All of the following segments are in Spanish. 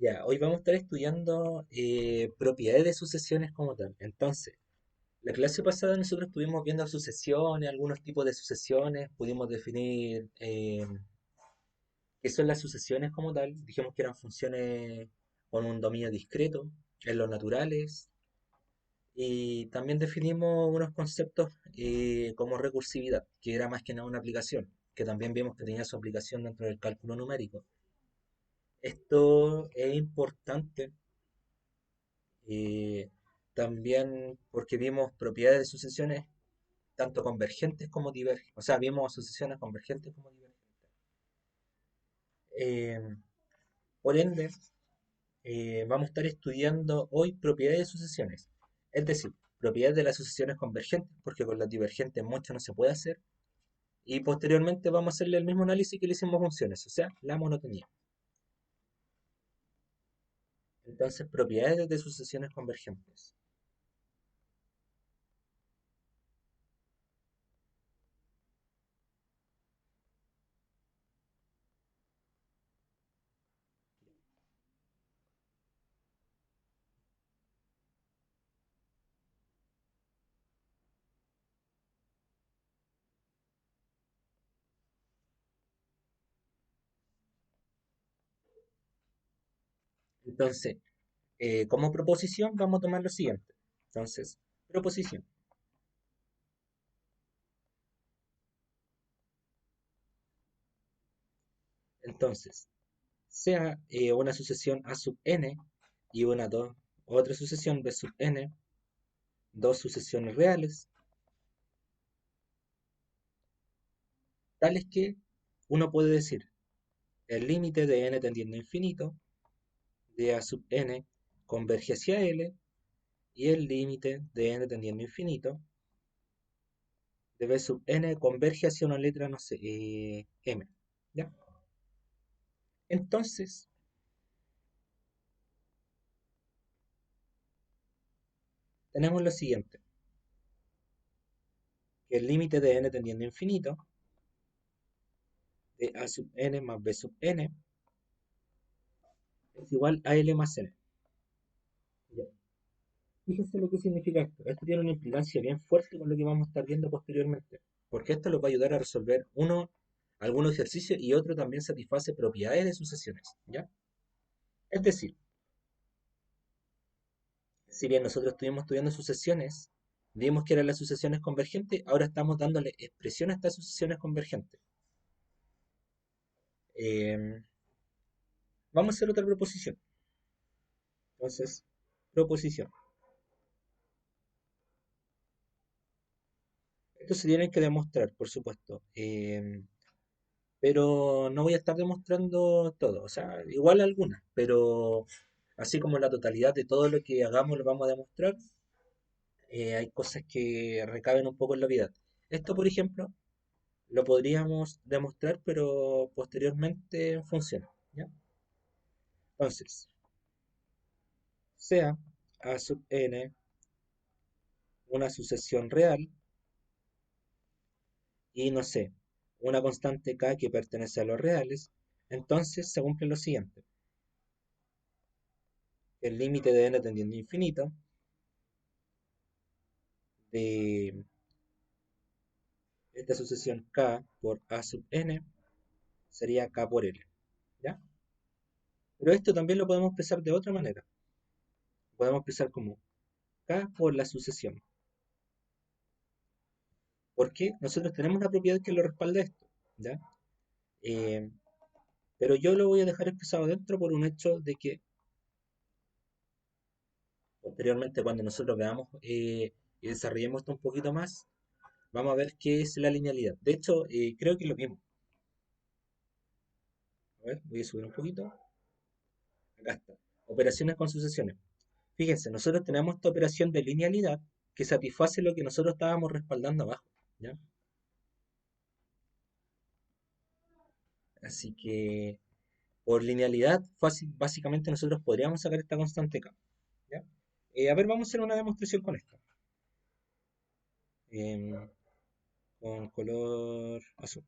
Ya, hoy vamos a estar estudiando propiedades de sucesiones como tal. Entonces, la clase pasada nosotros estuvimos viendo sucesiones, algunos tipos de sucesiones, pudimos definir qué son las sucesiones como tal. Dijimos que eran funciones con un dominio discreto en los naturales y también definimos unos conceptos como recursividad, que era más que nada una aplicación, que también vimos que tenía su aplicación dentro del cálculo numérico. Esto es importante. Y también porque vimos propiedades de sucesiones tanto convergentes como divergentes. O sea, vimos sucesiones convergentes como divergentes. Eh, por ende, vamos a estar estudiando hoy propiedades de sucesiones. Es decir, propiedades de las sucesiones convergentes, porque con las divergentes mucho no se puede hacer. Y posteriormente vamos a hacerle el mismo análisis que le hicimos a funciones, o sea, la monotonía. Entonces, propiedades de sucesiones convergentes. Entonces, como proposición vamos a tomar lo siguiente. Entonces, proposición. Entonces, sea una sucesión A sub n y otra sucesión B sub n, dos sucesiones reales, tales que uno puede decir el límite de n tendiendo a infinito de A sub n converge hacia L y el límite de n tendiendo a infinito de B sub n converge hacia una letra, no sé, M. ¿Ya? Entonces, tenemos lo siguiente, que el límite de n tendiendo a infinito de A sub n más B sub n es igual a L más n. ¿Ya? Fíjense lo que significa esto. Esto tiene una implicancia bien fuerte con lo que vamos a estar viendo posteriormente. Porque esto lo va a ayudar a resolver algunos ejercicios y otro también satisface propiedades de sucesiones. ¿Ya? Es decir, si bien nosotros estuvimos estudiando sucesiones, vimos que eran las sucesiones convergentes, ahora estamos dándole expresión a estas sucesiones convergentes. Eh, Vamos a hacer otra proposición. Entonces, proposición. Esto se tiene que demostrar, por supuesto. Pero no voy a estar demostrando todo, o sea, igual algunas, pero así como la totalidad de todo lo que hagamos lo vamos a demostrar, hay cosas que recaben un poco en la vida. Esto, por ejemplo, lo podríamos demostrar, pero posteriormente funciona, ¿ya? Entonces, sea A sub n una sucesión real y no sé, una constante k que pertenece a los reales, entonces se cumple lo siguiente. El límite de n tendiendo a infinito de esta sucesión K por A sub n sería K por L, ¿ya? Pero esto también lo podemos expresar de otra manera. Podemos expresar como K por la sucesión. Porque nosotros tenemos una propiedad que lo respalda esto, ¿ya? Eh, pero yo lo voy a dejar expresado dentro por un hecho de que posteriormente cuando nosotros veamos y desarrollemos esto un poquito más, vamos a ver qué es la linealidad. De hecho, creo que lo mismo. A ver, voy a subir un poquito. Acá está. Operaciones con sucesiones. Fíjense, nosotros tenemos esta operación de linealidad que satisface lo que nosotros estábamos respaldando abajo, ¿ya? Así que por linealidad, básicamente nosotros podríamos sacar esta constante K, ¿ya? A ver, vamos a hacer una demostración con esto, em, con color azul.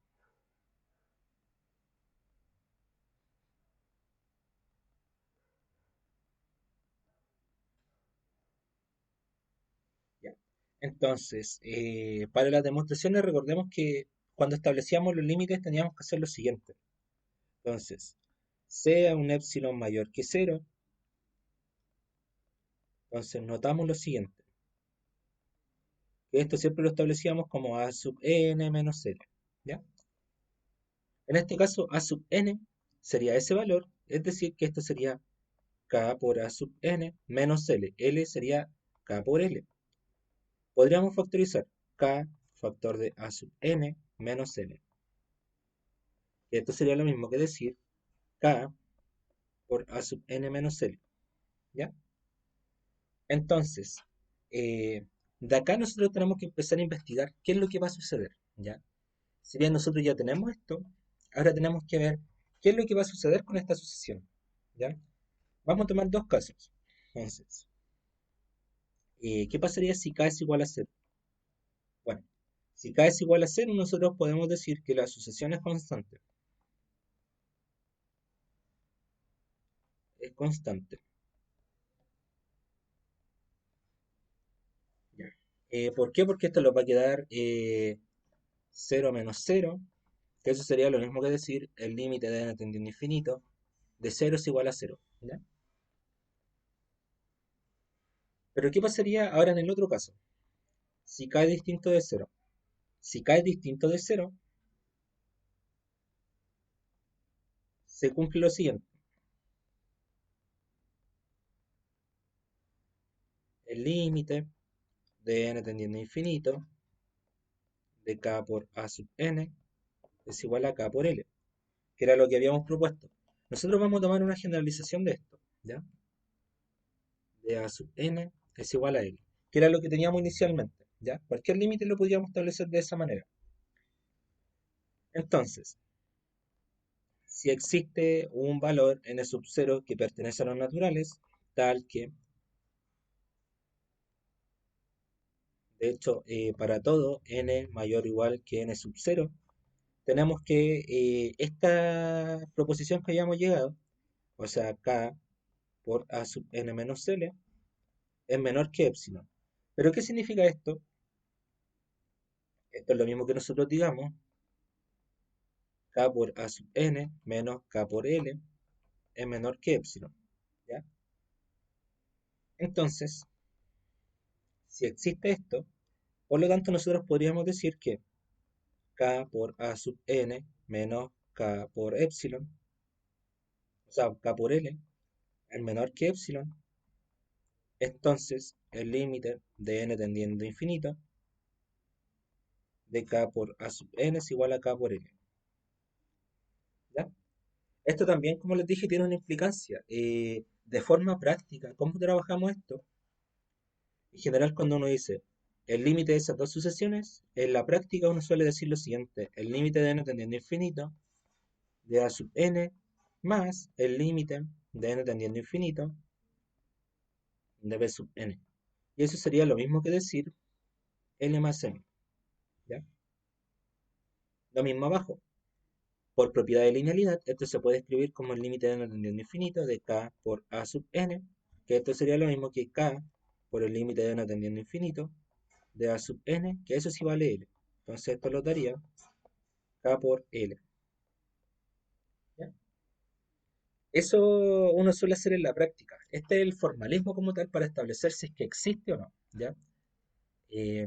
Entonces, para las demostraciones recordemos que cuando establecíamos los límites teníamos que hacer lo siguiente. Entonces, sea un épsilon mayor que cero, entonces notamos lo siguiente, que esto siempre lo establecíamos como a sub n menos cero, ¿ya? En este caso, a sub n sería ese valor, es decir, que esto sería k por a sub n menos l. L sería k por l. Podríamos factorizar k factor de a sub n menos l. Esto sería lo mismo que decir k por a sub n menos l, ¿ya? Entonces, eh, de acá nosotros tenemos que empezar a investigar qué es lo que va a suceder, ¿ya? Si bien nosotros ya tenemos esto, ahora tenemos que ver qué es lo que va a suceder con esta sucesión, ¿ya? Vamos a tomar dos casos. Entonces, ¿qué pasaría si k es igual a cero? Bueno, si k es igual a cero, nosotros podemos decir que la sucesión es constante. Es constante. ¿Ya? ¿Por qué? Porque esto nos va a quedar 0 menos cero, que eso sería lo mismo que decir el límite de n tendiendo a infinito de cero es igual a cero, ¿ya? Pero ¿qué pasaría ahora en el otro caso? Si k es distinto de cero. Si k es distinto de cero, se cumple lo siguiente. El límite de n tendiendo a infinito de k por a sub n es igual a k por l, que era lo que habíamos propuesto. Nosotros vamos a tomar una generalización de esto, ¿ya? De a sub n es igual a l, que era lo que teníamos inicialmente, ¿ya? Cualquier límite lo podríamos establecer de esa manera. Entonces, si existe un valor n sub 0 que pertenece a los naturales, tal que, de hecho, para todo n mayor o igual que n sub 0, tenemos que esta proposición que hayamos llegado, o sea, k por a sub n menos l, es menor que epsilon. ¿Pero qué significa esto? Esto es lo mismo que nosotros digamos k por a sub n menos k por l es menor que epsilon, ¿ya? Entonces, si existe esto, por lo tanto nosotros podríamos decir que k por a sub n menos k por epsilon, o sea, k por l, es menor que epsilon. Entonces, el límite de n tendiendo a infinito de k por a sub n es igual a k por l, ¿ya? Esto también, como les dije, tiene una implicancia. De forma práctica, ¿cómo trabajamos esto? En general, cuando uno dice el límite de esas dos sucesiones, en la práctica uno suele decir lo siguiente: el límite de n tendiendo a infinito de a sub n más el límite de n tendiendo a infinito de b sub n. Y eso sería lo mismo que decir n más m, ¿ya? Lo mismo abajo. Por propiedad de linealidad, esto se puede escribir como el límite de n tendiendo a infinito de k por a sub n, que esto sería lo mismo que k por el límite de n tendiendo a infinito de a sub n, que eso sí vale l. Entonces esto lo daría k por l, ¿ya? Eso uno suele hacer en la práctica. Este es el formalismo como tal para establecer si es que existe o no, ¿ya? Eh,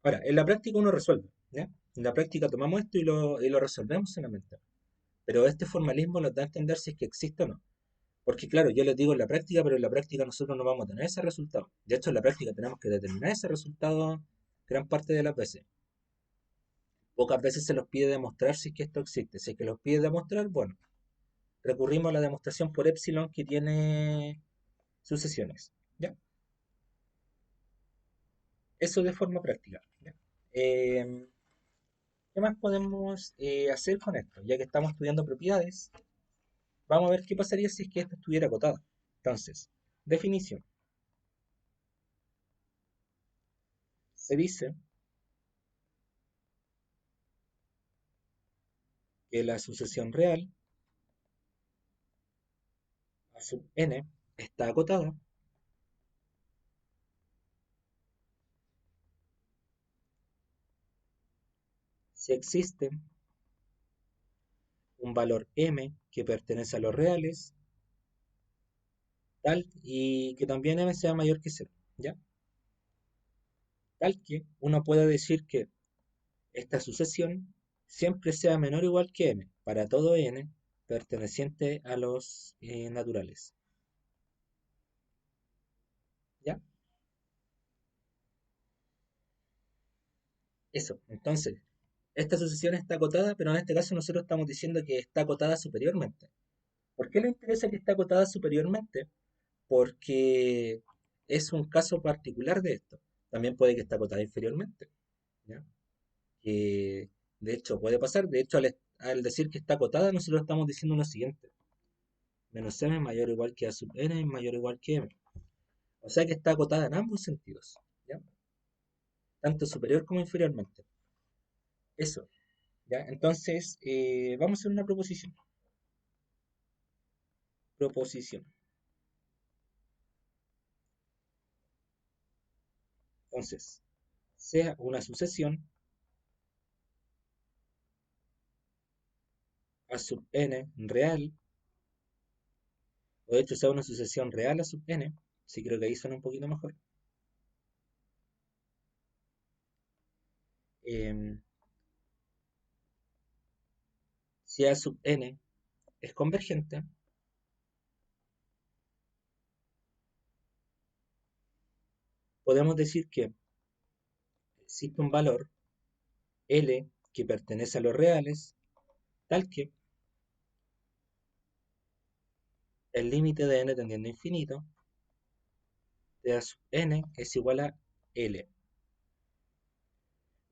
Ahora, en la práctica uno resuelve, ¿ya? En la práctica tomamos esto y lo resolvemos solamente. Pero este formalismo nos da a entender si es que existe o no. Porque claro, yo les digo en la práctica, pero en la práctica nosotros no vamos a tener ese resultado. De hecho, en la práctica tenemos que determinar ese resultado gran parte de las veces. Pocas veces se nos pide demostrar si es que esto existe. Si es que los pide demostrar, bueno, recurrimos a la demostración por epsilon que tiene sucesiones, ¿ya? Eso de forma práctica, ¿ya? Eh, ¿Qué más podemos hacer con esto? Ya que estamos estudiando propiedades, vamos a ver qué pasaría si es que esto estuviera acotado. Entonces, definición. Se dice que la sucesión real a sub n está acotada si existe un valor m que pertenece a los reales, tal, y que también m sea mayor que cero, ¿ya? Tal que uno pueda decir que esta sucesión siempre sea menor o igual que m para todo n perteneciente a los naturales, ¿ya? Eso, entonces, esta sucesión está acotada, pero en este caso nosotros estamos diciendo que está acotada superiormente. ¿Por qué le interesa que esté acotada superiormente? Porque es un caso particular de esto. También puede que esté acotada inferiormente, ¿ya? Que de hecho puede pasar. De hecho, al decir que está acotada, nosotros estamos diciendo lo siguiente. Menos m es mayor o igual que a sub n es mayor o igual que m. O sea que está acotada en ambos sentidos, ¿ya? Tanto superior como inferiormente. Eso, ¿ya? Entonces, vamos a hacer una proposición. Proposición. Entonces, sea una sucesión a sub n real, o de hecho sea una sucesión real a sub n, sí creo que ahí suena un poquito mejor, em, si a sub n es convergente, podemos decir que existe un valor L que pertenece a los reales, tal que el límite de n tendiendo a infinito de a sub n es igual a L.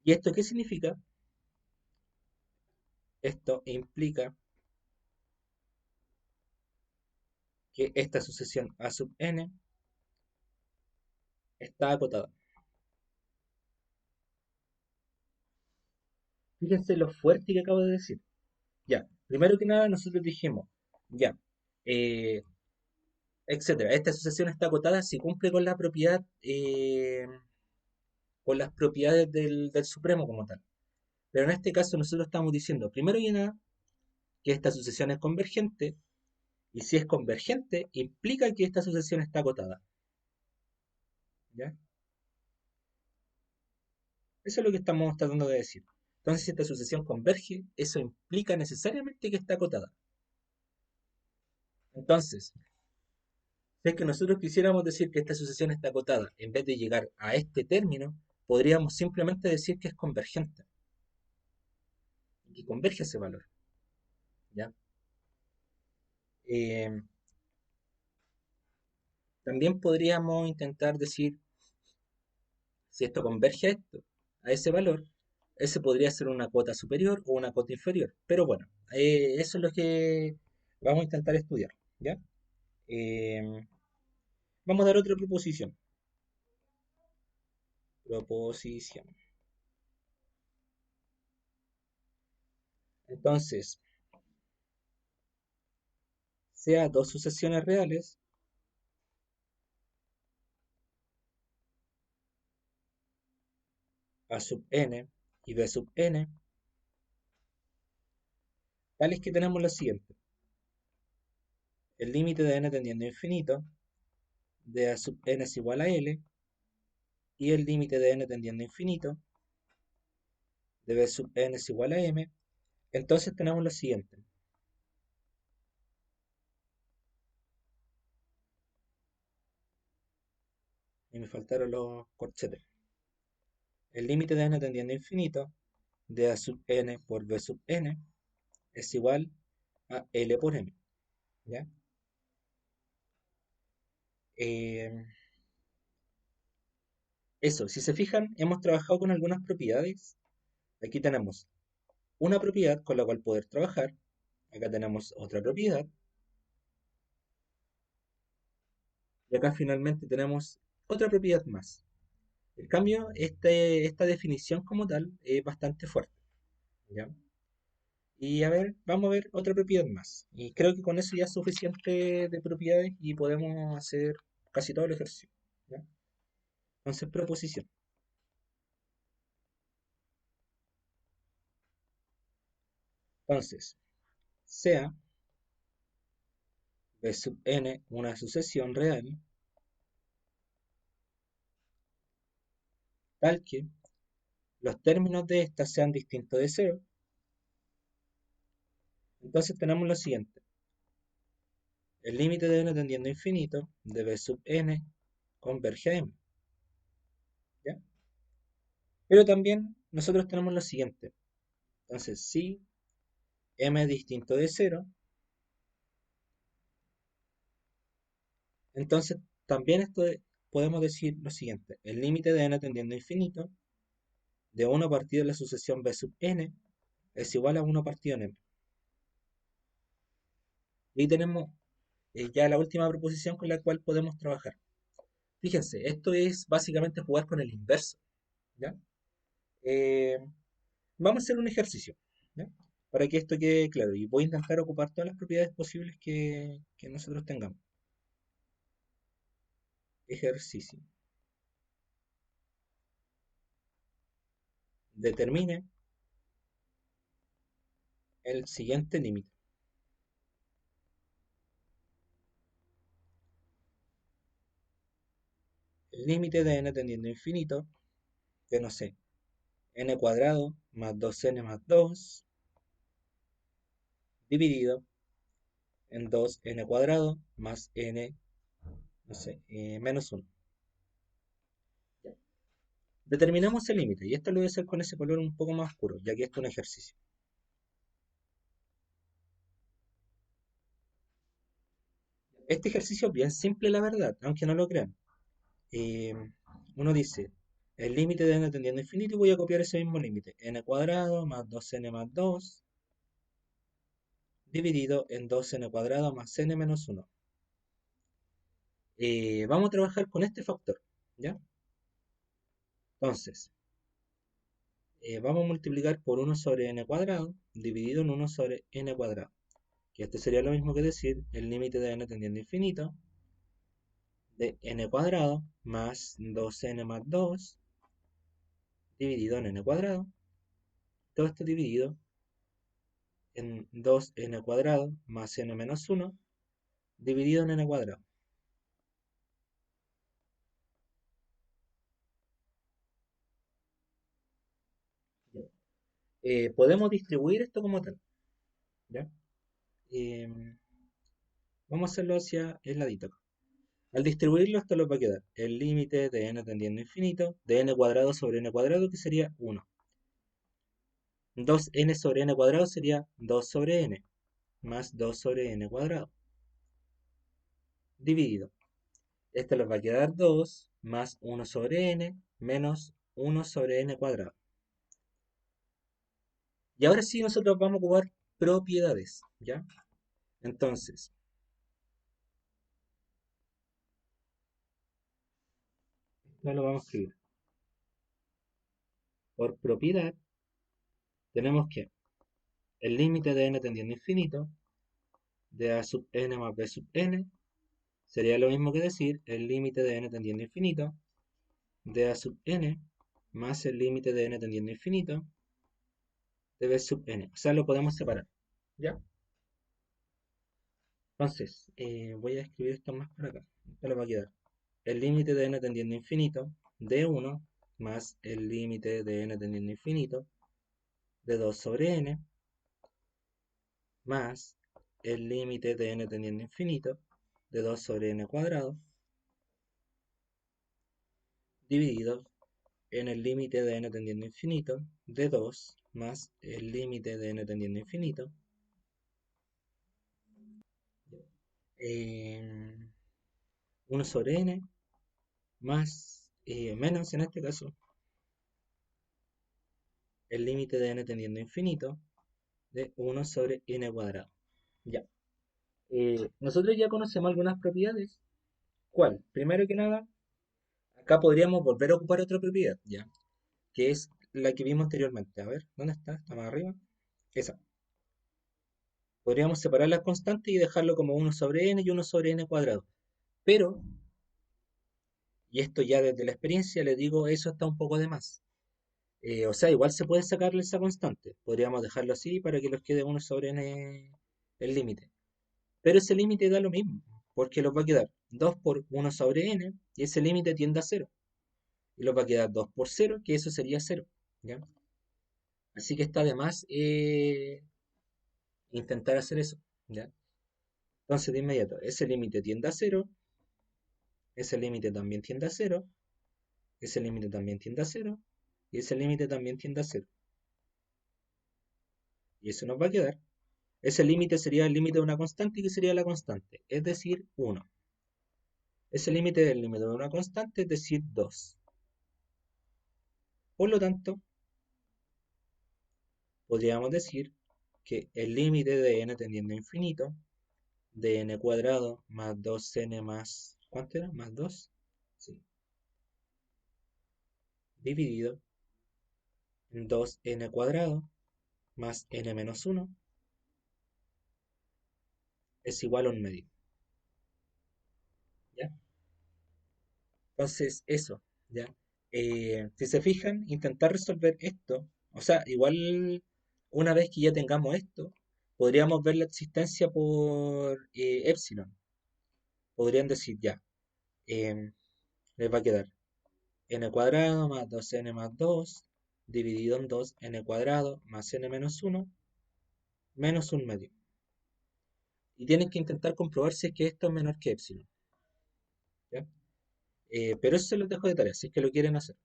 ¿Y esto qué significa? Esto implica que esta sucesión a sub n está acotada. Fíjense lo fuerte que acabo de decir. Ya, primero que nada nosotros dijimos, ya, eh, etcétera. Esta asociación está acotada si cumple con la propiedad, con las propiedades del Supremo como tal. Pero en este caso nosotros estamos diciendo, primero y nada, que esta asociación es convergente, y si es convergente, implica que esta asociación está acotada. ¿Ya? Eso es lo que estamos tratando de decir. Entonces, si esta asociación converge, eso implica necesariamente que está acotada. Entonces, si es que nosotros quisiéramos decir que esta asociación está acotada, en vez de llegar a este término, podríamos simplemente decir que es convergente y que converge ese valor. ¿Ya? Eh, También podríamos intentar decir si esto converge a esto, a ese valor, ese podría ser una cuota superior o una cuota inferior. Pero bueno, eso es lo que vamos a intentar estudiar. ¿Ya? Eh, Vamos a dar otra proposición. Proposición. Entonces, sea dos sucesiones reales a sub n y b sub n, tales que tenemos lo siguiente. El límite de n tendiendo a infinito de a sub n es igual a l y el límite de n tendiendo a infinito de b sub n es igual a m. Entonces tenemos lo siguiente. Y me faltaron los corchetes. El límite de n tendiendo a infinito de a sub n por b sub n es igual a l por m. ¿Ya? Eh, Eso, si se fijan, hemos trabajado con algunas propiedades. Aquí tenemos una propiedad con la cual poder trabajar. Acá tenemos otra propiedad. Y acá finalmente tenemos otra propiedad más. En cambio, esta definición como tal es bastante fuerte. ¿Ya? Y a ver, vamos a ver otra propiedad más. Y creo que con eso ya es suficiente de propiedades y podemos hacer casi todo el ejercicio. ¿Ya? Entonces, proposición. Entonces, sea B sub n una sucesión real tal que los términos de esta sean distintos de cero. Entonces tenemos lo siguiente. El límite de n tendiendo a infinito de B sub n converge a m. ¿Ya? Pero también nosotros tenemos lo siguiente. Entonces, si m es distinto de cero, entonces también podemos decir lo siguiente. El límite de n tendiendo a infinito de 1 partido de la sucesión B sub n es igual a 1 partido en m. Y ahí tenemos ya la última proposición con la cual podemos trabajar. Fíjense, esto es básicamente jugar con el inverso. ¿Ya? Eh, Vamos a hacer un ejercicio, ¿ya? Para que esto quede claro. Y voy a intentar ocupar todas las propiedades posibles que nosotros tengamos. Ejercicio. Determine el siguiente límite. El límite de n tendiendo a infinito, de no sé, n cuadrado más 2n más 2, dividido en 2n cuadrado más n, no sé, menos 1. Determinamos el límite, y esto lo voy a hacer con ese color un poco más oscuro, ya que esto es un ejercicio. Este ejercicio es bien simple, la verdad, aunque no lo crean. Eh, Uno dice, el límite de n tendiendo a infinito, y voy a copiar ese mismo límite. N cuadrado más 2n más 2, dividido en 2n cuadrado más n menos 1. Vamos a trabajar con este factor, ¿ya? Entonces, vamos a multiplicar por 1 sobre n cuadrado, dividido en 1 sobre n cuadrado. Que esto sería lo mismo que decir el límite de n tendiendo a infinito de n cuadrado más 2n más 2 dividido en n cuadrado. Todo esto dividido en 2n cuadrado más n menos 1 dividido en n cuadrado. Podemos distribuir esto como tal, ¿ya? Em, Vamos a hacerlo hacia el ladito acá. Al distribuirlo, esto nos va a quedar el límite de n tendiendo a infinito de n cuadrado sobre n cuadrado, que sería 1. 2n sobre n cuadrado sería 2 sobre n, más 2 sobre n cuadrado, dividido. Esto nos va a quedar 2 más 1 sobre n menos 1 sobre n cuadrado. Y ahora sí nosotros vamos a ocupar propiedades, ¿ya? Entonces, ya lo vamos a escribir. Por propiedad, tenemos que el límite de n tendiendo a infinito de a sub n más b sub n sería lo mismo que decir el límite de n tendiendo a infinito de a sub n más el límite de n tendiendo a infinito de b sub n. O sea, lo podemos separar, ¿ya? Entonces, voy a escribir esto más para acá. Esto le va a quedar el límite de n tendiendo a infinito de 1 más el límite de n tendiendo a infinito de 2 sobre n más el límite de n tendiendo a infinito de 2 sobre n cuadrado dividido en el límite de n tendiendo a infinito de 2 más el límite de n tendiendo a infinito 1 sobre n más menos en este caso el límite de n tendiendo a infinito de 1 sobre n cuadrado. Ya. Nosotros ya conocemos algunas propiedades. ¿Cuál? Primero que nada, acá podríamos volver a ocupar otra propiedad, ¿ya? Que es la que vimos anteriormente. A ver, ¿dónde está? ¿Está más arriba? Esa. Podríamos separar las constantes y dejarlo como 1 sobre n y 1 sobre n cuadrado. Pero, y esto ya desde la experiencia le digo, eso está un poco de más. O sea, igual se puede sacarle esa constante. Podríamos dejarlo así para que nos quede uno sobre n el límite. Pero ese límite da lo mismo, porque nos va a quedar 2 por uno sobre n, y ese límite tiende a cero. Y nos va a quedar 2 por cero, que eso sería cero. ¿Ya? Así que está de más intentar hacer eso. ¿Ya? Entonces, de inmediato, ese límite tiende a cero, ese límite también tiende a cero, ese límite también tiende a cero, y ese límite también tiende a cero. Y eso nos va a quedar. Ese límite sería el límite de una constante, y que sería la constante, es decir, uno. Ese límite del límite de una constante, es decir, 2. Por lo tanto, podríamos decir que el límite de n tendiendo a infinito, de n cuadrado más 2n más, ¿cuánto era? Más 2, sí, dividido en 2n cuadrado más n menos 1 es igual a un medio. ¿Ya? Entonces, eso, ¿ya? Si se fijan, intentar resolver esto, o sea, igual una vez que ya tengamos esto, podríamos ver la existencia por epsilon. Podrían decir ya, les va a quedar n cuadrado más 2n más 2 dividido en 2 n cuadrado más n menos 1 menos un medio. Y tienen que intentar comprobar si es que esto es menor que epsilon. ¿Ya? Pero eso se los dejo de tarea, si es que lo quieren hacer.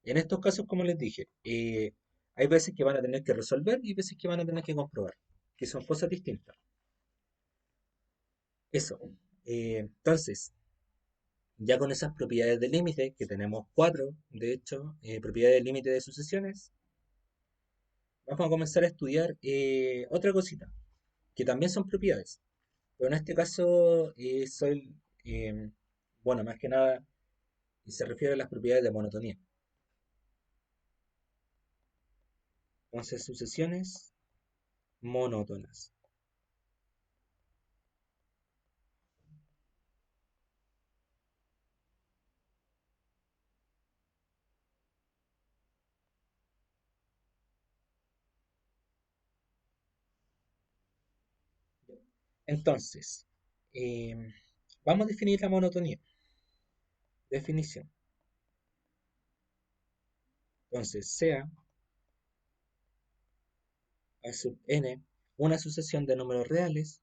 En estos casos, como les dije, hay veces que van a tener que resolver y veces que van a tener que comprobar, que son cosas distintas. Eso. Entonces, ya con esas propiedades de límite, que tenemos cuatro, de hecho, propiedades de límite de sucesiones, vamos a comenzar a estudiar otra cosita, que también son propiedades. Pero en este caso, eh, bueno, más que nada, se refiere a las propiedades de monotonía. Entonces, sucesiones monótonas. Entonces, eh, vamos a definir la monotonía. Definición. Entonces, sea a sub n una sucesión de números reales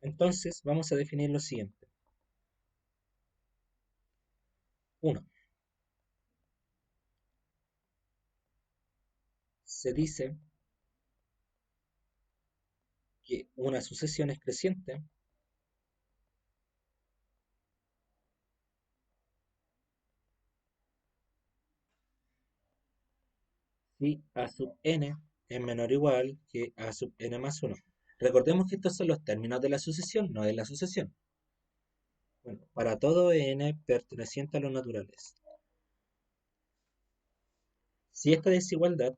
entonces vamos a definir lo siguiente. Uno, se dice que una sucesión es creciente si a sub n es menor o igual que a sub n más uno. Recordemos que estos son los términos de la sucesión, no de la sucesión. Bueno, para todo n perteneciente a los naturales. Si esta desigualdad,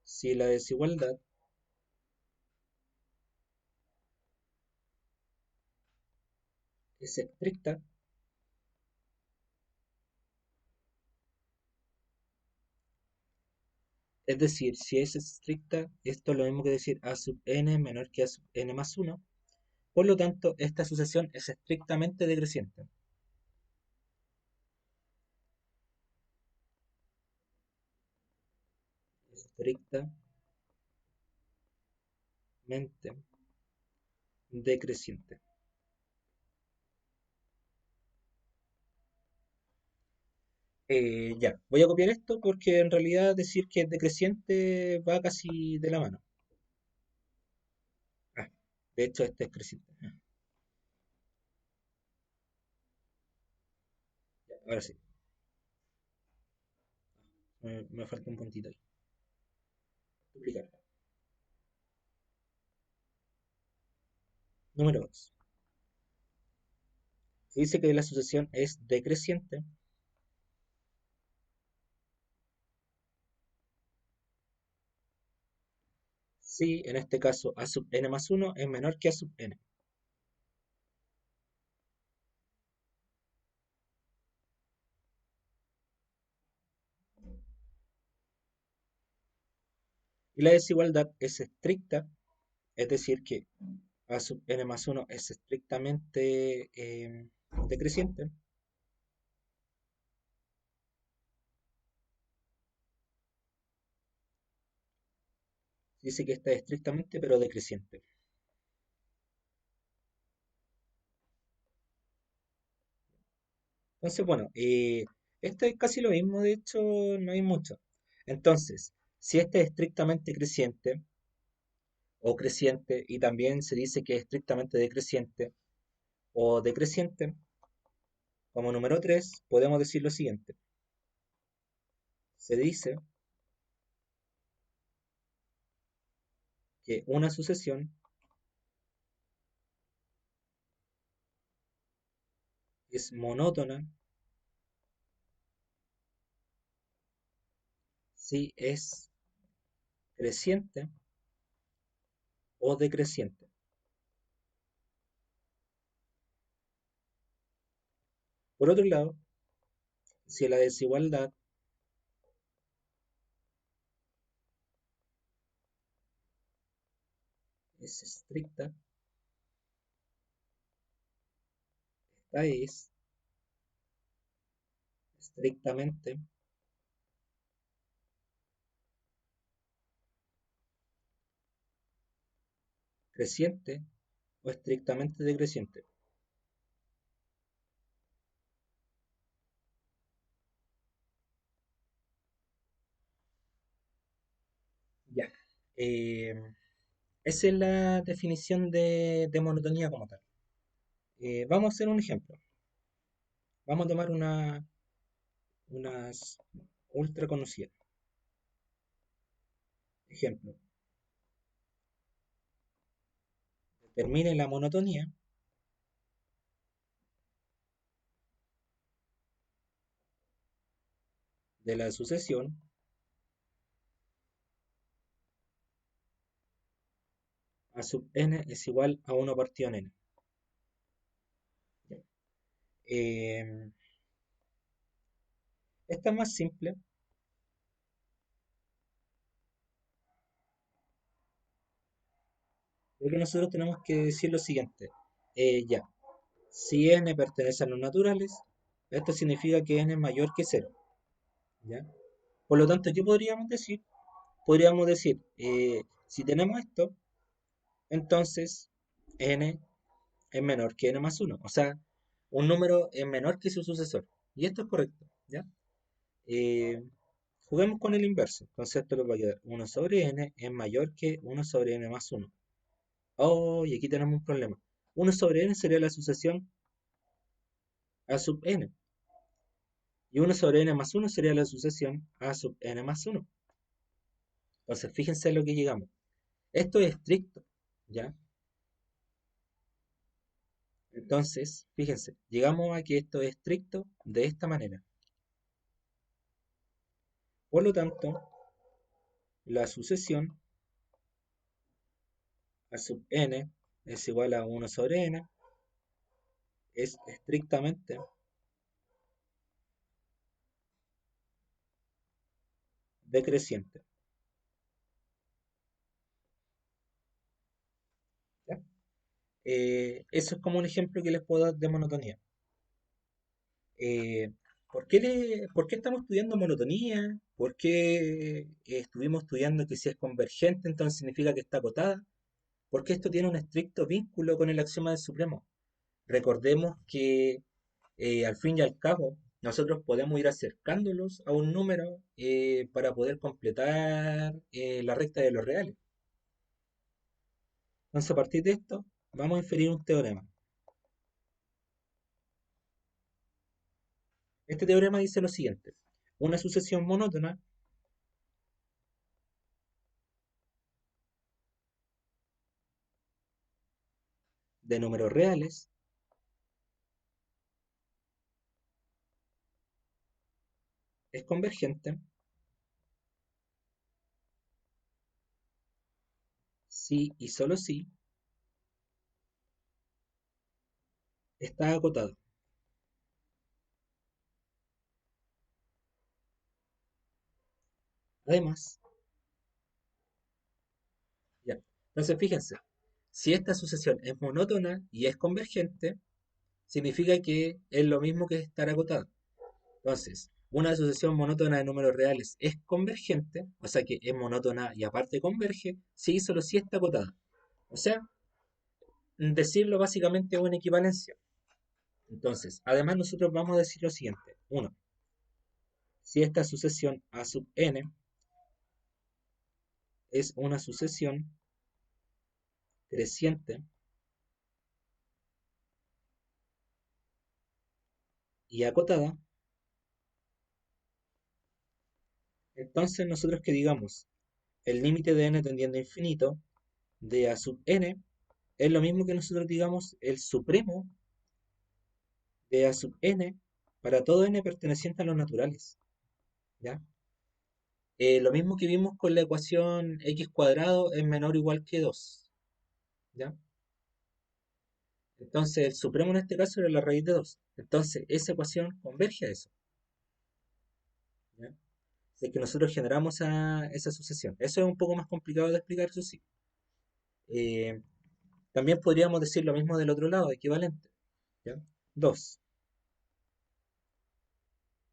si la desigualdad es estricta, es decir, si es estricta, esto es lo mismo que decir a sub n menor que a sub n más uno. Por lo tanto, esta sucesión es estrictamente decreciente. Estrictamente decreciente. Ya, voy a copiar esto porque en realidad decir que es decreciente va casi de la mano. Ah, de hecho, este es creciente. Ya, ahora sí, me falta un puntito ahí. Duplicar. Número 2. Se dice que la sucesión es decreciente si en este caso a sub n más uno es menor que a sub n. Y la desigualdad es estricta, es decir, que a sub n más uno es estrictamente decreciente. Dice que está estrictamente pero decreciente. Entonces, bueno, esto es casi lo mismo, de hecho, no hay mucho. Entonces, si este es estrictamente creciente o creciente, y también se dice que es estrictamente decreciente o decreciente, como número 3 podemos decir lo siguiente. Se dice que una sucesión es monótona si es creciente o decreciente. Por otro lado, si la desigualdad es estricta, esta es estrictamente creciente o estrictamente decreciente. Ya. Eh, Esa es la definición de monotonía como tal. Vamos a hacer un ejemplo. Vamos a tomar unas ultra conocidas. Ejemplo. Determine la monotonía de la sucesión a sub n es igual a 1 partido en n. Eh, Esta es más simple, ya que nosotros tenemos que decir lo siguiente. Ya, si n pertenece a los naturales, esto significa que n es mayor que cero. ¿Ya? Por lo tanto, ¿qué podríamos decir? Podríamos decir, si tenemos esto, entonces n es menor que n más uno. O sea, un número es menor que su sucesor. Y esto es correcto. ¿Ya? Eh, Juguemos con el inverso. Entonces esto lo va a quedar 1 sobre n es mayor que 1 sobre n más uno. Oh, y aquí tenemos un problema. 1 sobre n sería la sucesión a sub n. Y 1 sobre n más uno sería la sucesión a sub n más uno. Entonces, fíjense en lo que llegamos. Esto es estricto, ¿ya? Entonces, fíjense, llegamos a que esto es estricto de esta manera. Por lo tanto, la sucesión a sub n es igual a 1 sobre n, es estrictamente decreciente. ¿Ya? Eso es como un ejemplo que les puedo dar de monotonía. Eh, ¿Por qué estamos estudiando monotonía? ¿Por qué estuvimos estudiando que si es convergente, entonces significa que está acotada? Porque esto tiene un estricto vínculo con el axioma del supremo. Recordemos que al fin y al cabo nosotros podemos ir acercándolos a un número para poder completar la recta de los reales. Entonces, a partir de esto, vamos a inferir un teorema. Este teorema dice lo siguiente. Una sucesión monótona de números reales es convergente si y solo si está acotado. Además, ya. Entonces, fíjense, si esta sucesión es monótona y es convergente, significa que es lo mismo que estar acotada. Entonces, una sucesión monótona de números reales es convergente, o sea que es monótona y aparte converge, si solo si está acotada. O sea, decirlo básicamente es una equivalencia. Entonces, además nosotros vamos a decir lo siguiente. Uno, si esta sucesión A sub n es una sucesión creciente y acotada, entonces nosotros que digamos el límite de n tendiendo a infinito de A sub n es lo mismo que nosotros digamos el supremo de A sub n para todo n perteneciente a los naturales. ¿Ya? Lo mismo que vimos con la ecuación x cuadrado es menor o igual que 2. ¿Ya? Entonces el supremo en este caso era la raíz de 2. Entonces esa ecuación converge a eso. ¿Ya? De que nosotros generamos esa sucesión. Eso es un poco más complicado de explicar, eso sí. Eh, También podríamos decir lo mismo del otro lado, equivalente. ¿Ya? 2.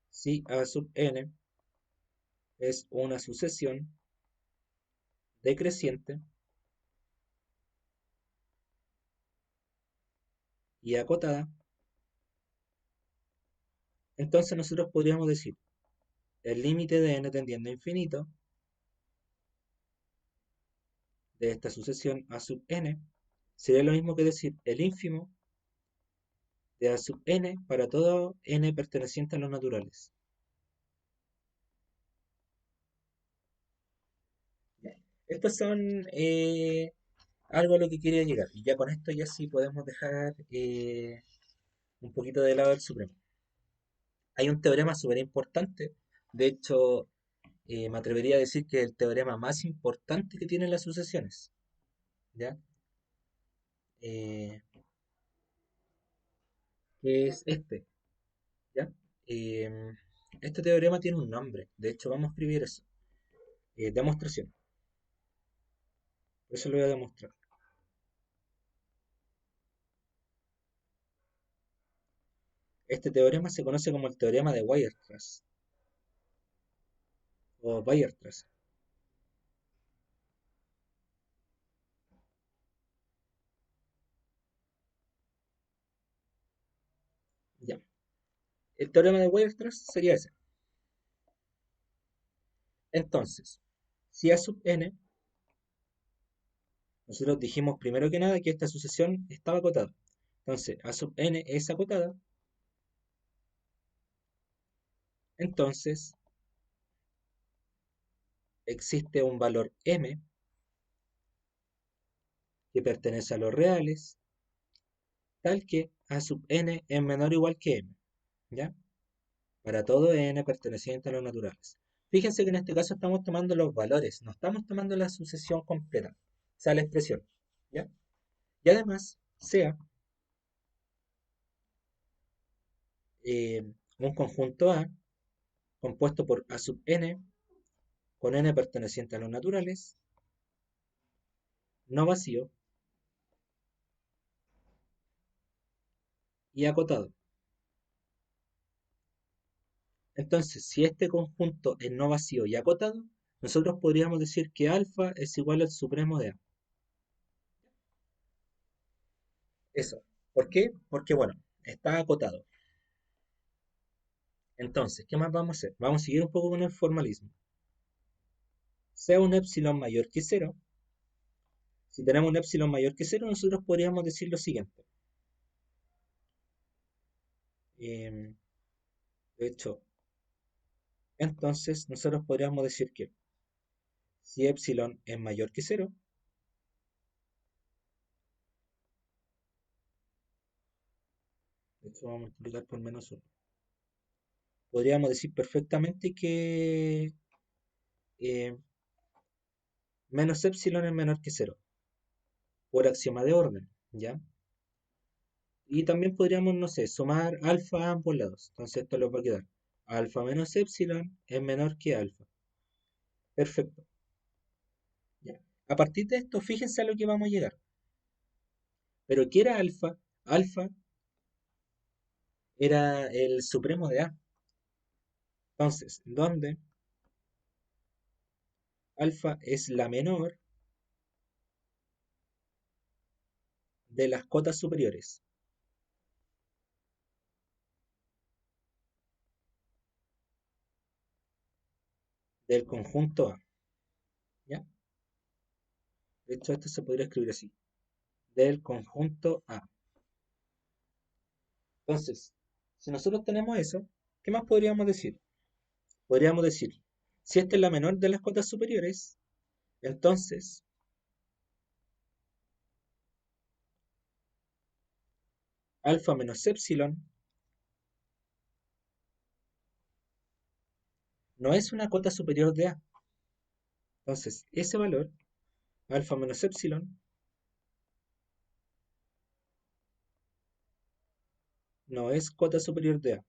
Si A sub n es una sucesión decreciente y acotada, entonces nosotros podríamos decir el límite de n tendiendo a infinito de esta sucesión A sub n sería lo mismo que decir el ínfimo de A sub n para todo n perteneciente a los naturales. Estos son algo a lo que quería llegar. Y ya con esto ya sí podemos dejar un poquito de lado el supremo. Hay un teorema súper importante. De hecho, me atrevería a decir que es el teorema más importante que tienen las sucesiones. ¿Ya? Eh, que es este. ¿Ya? Em, este teorema tiene un nombre. De hecho, vamos a escribir eso. Demostración. Eso lo voy a demostrar. Este teorema se conoce como el teorema de Weierstrass o Weierstrass. Ya. El teorema de Weierstrass sería ese. Entonces, si A sub n, nosotros dijimos primero que nada que esta sucesión estaba acotada. Entonces, A sub n es acotada. Entonces, existe un valor m que pertenece a los reales, tal que A sub n es menor o igual que m. ¿Ya? Para todo n perteneciente a los naturales. Fíjense que en este caso estamos tomando los valores, no estamos tomando la sucesión completa, o sea, la expresión. ¿Ya? Y además, sea eh, un conjunto A compuesto por A sub n con n perteneciente a los naturales, no vacío y acotado. Entonces, si este conjunto es no vacío y acotado, nosotros podríamos decir que alfa es igual al supremo de A. Eso. ¿Por qué? Porque, bueno, está acotado. Entonces, ¿qué más vamos a hacer? Vamos a seguir un poco con el formalismo. Sea un epsilon mayor que cero, si tenemos un epsilon mayor que cero, nosotros podríamos decir lo siguiente. Em, de hecho, entonces nosotros podríamos decir que si epsilon es mayor que cero, de hecho vamos a multiplicar por menos uno. Podríamos decir perfectamente que eh, menos epsilon es menor que cero. por axioma de orden, ¿ya? Y también podríamos, no sé, sumar alfa a ambos lados. Entonces esto nos va a quedar alfa menos epsilon es menor que alfa. Perfecto. Ya. A partir de esto, fíjense a lo que vamos a llegar. Pero ¿qué era alfa? Alfa era el supremo de A. Entonces, ¿dónde alfa es la menor de las cotas superiores del conjunto A? ¿Ya? De hecho, esto se podría escribir así, del conjunto A. Entonces, si nosotros tenemos eso, ¿qué más podríamos decir? Podríamos decir, si esta es la menor de las cotas superiores, entonces alfa menos epsilon no es una cota superior de A. Entonces, ese valor, alfa menos epsilon, no es cota superior de A.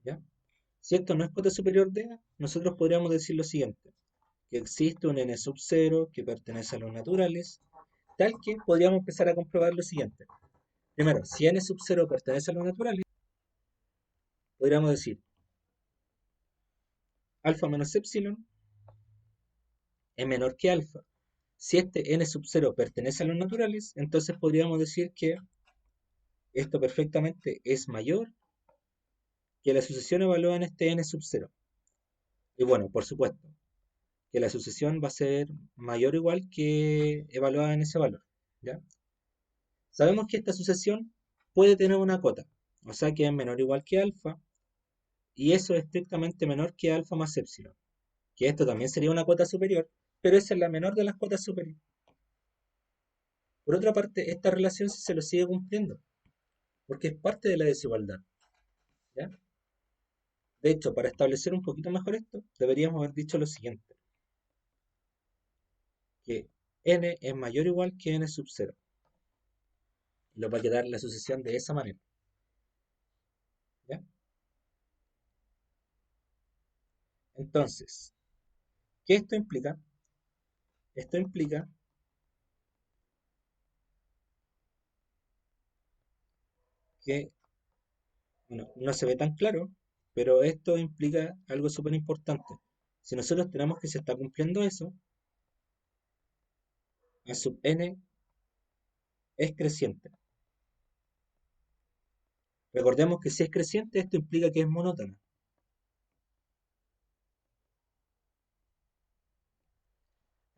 ¿Ya? Si esto no es cota superior de A, nosotros podríamos decir lo siguiente, que existe un n sub 0 que pertenece a los naturales, tal que podríamos empezar a comprobar lo siguiente. Primero, si n sub 0 pertenece a los naturales, podríamos decir alfa menos epsilon es menor que alfa. Si este n sub 0 pertenece a los naturales, entonces podríamos decir que esto perfectamente es mayor que la sucesión evaluada en este n sub 0. Y bueno, por supuesto, que la sucesión va a ser mayor o igual que evaluada en ese valor. ¿Ya? Sabemos que esta sucesión puede tener una cota, o sea que es menor o igual que alfa, y eso es estrictamente menor que alfa más epsilon, que esto también sería una cota superior, pero esa es la menor de las cotas superiores. Por otra parte, esta relación se lo sigue cumpliendo, porque es parte de la desigualdad. ¿Ya? De hecho, para establecer un poquito mejor esto, deberíamos haber dicho lo siguiente, que n es mayor o igual que n sub 0. Y nos va a quedar la sucesión de esa manera. ¿Ya? Entonces, ¿qué esto implica? Esto implica que, bueno, no se ve tan claro, pero esto implica algo súper importante. Si nosotros tenemos que se está cumpliendo eso, a sub n es creciente. Recordemos que si es creciente, esto implica que es monótona.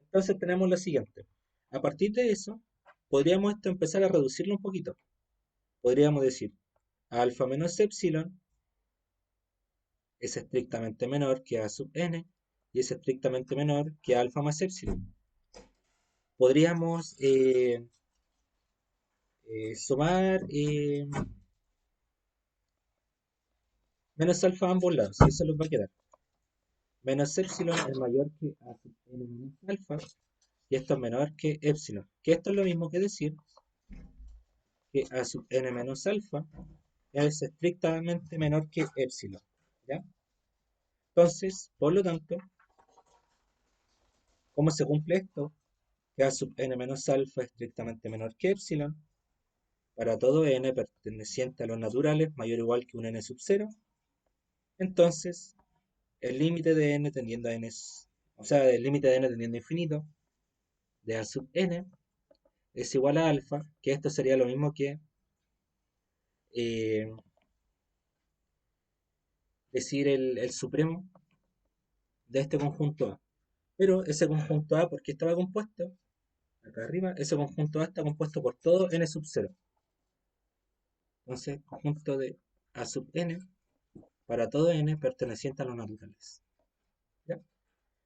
Entonces tenemos lo siguiente. A partir de eso, podríamos esto empezar a reducirlo un poquito. Podríamos decir, alfa menos epsilon es estrictamente menor que a sub n y es estrictamente menor que alfa más epsilon. Podríamos sumar menos alfa a ambos lados, y eso les va a quedar. Menos epsilon es mayor que a sub n menos alfa, y esto es menor que epsilon. Que esto es lo mismo que decir que a sub n menos alfa es estrictamente menor que epsilon. ¿Ya? Entonces, por lo tanto, ¿cómo se cumple esto? Que a sub n menos alfa es estrictamente menor que epsilon para todo n perteneciente a los naturales mayor o igual que un n sub 0. Entonces, el límite de n tendiendo a n, o sea, el límite de n tendiendo a infinito de a sub n es igual a alfa, que esto sería lo mismo que eh, decir el supremo de este conjunto A. Pero ese conjunto A, ¿por qué estaba compuesto? Acá arriba, ese conjunto A está compuesto por todo n sub 0. Entonces, conjunto de A sub n para todo n perteneciente a los naturales. ¿Ya?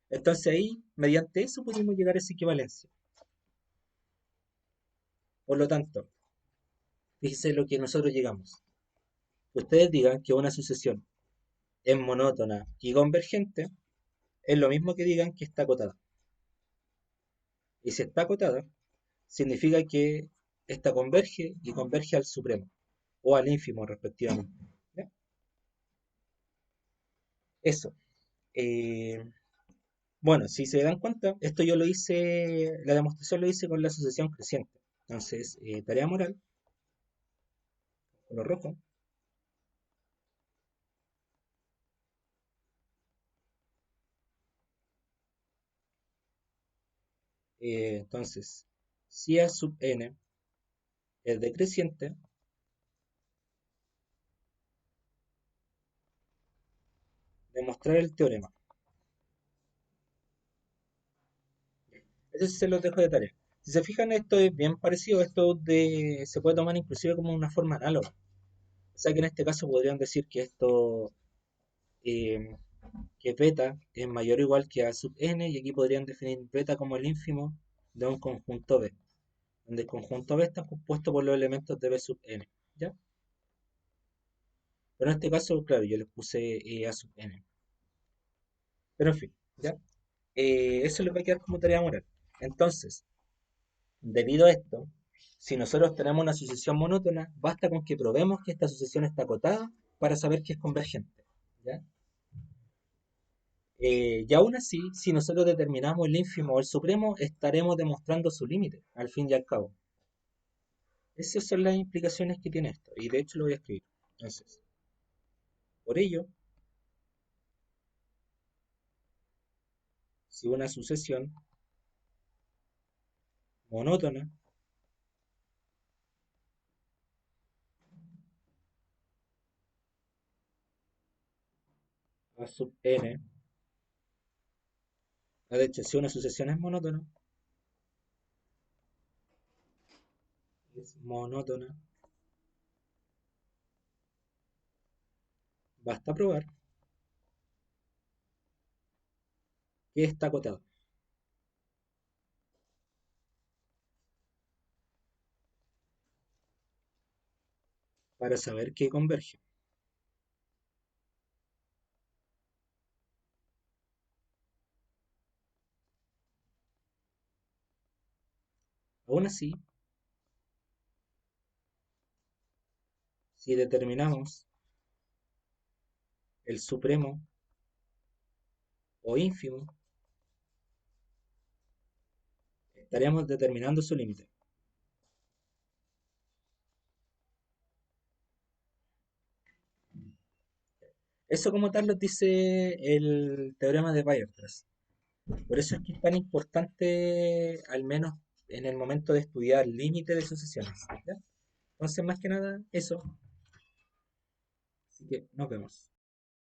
Entonces ahí, mediante eso, pudimos llegar a esa equivalencia. Por lo tanto, fíjense lo que nosotros llegamos. Ustedes digan que una sucesión es monótona y convergente, es lo mismo que digan que está acotada. Y si está acotada, significa que esta converge y converge al supremo o al ínfimo respectivamente. ¿Ya? Eso. Eh, bueno, si se dan cuenta, esto yo lo hice, la demostración lo hice con la asociación creciente. Entonces, tarea moral, color rojo. Entonces, si A sub n es decreciente, demostrar el teorema. Eso sí se los dejo de tarea. Si se fijan, esto es bien parecido, se puede tomar inclusive como una forma análoga. O sea que en este caso podrían decir que esto, eh, que beta es mayor o igual que A sub n, y aquí podrían definir beta como el ínfimo de un conjunto B, donde el conjunto B está compuesto por los elementos de B sub n. ¿Ya? Pero en este caso, claro, yo les puse A sub n. Pero en fin, ¿ya? Eso les va a quedar como tarea moral. Entonces, debido a esto, si nosotros tenemos una sucesión monótona, basta con que probemos que esta sucesión está acotada para saber que es convergente. ¿Ya? Y aún así, si nosotros determinamos el ínfimo o el supremo, estaremos demostrando su límite, al fin y al cabo. Esas son las implicaciones que tiene esto, y de hecho lo voy a escribir. Entonces, por ello, si una sucesión monótona A sub n, de hecho, si una sucesión es monótona, basta probar que está acotado para saber que converge. Aún así, si determinamos el supremo o ínfimo, estaríamos determinando su límite. Eso como tal lo dice el teorema de Weierstrass. Por eso es que es tan importante, al menos en el momento de estudiar límite de sucesiones. ¿Ya? Entonces, más que nada, eso. Así que nos vemos.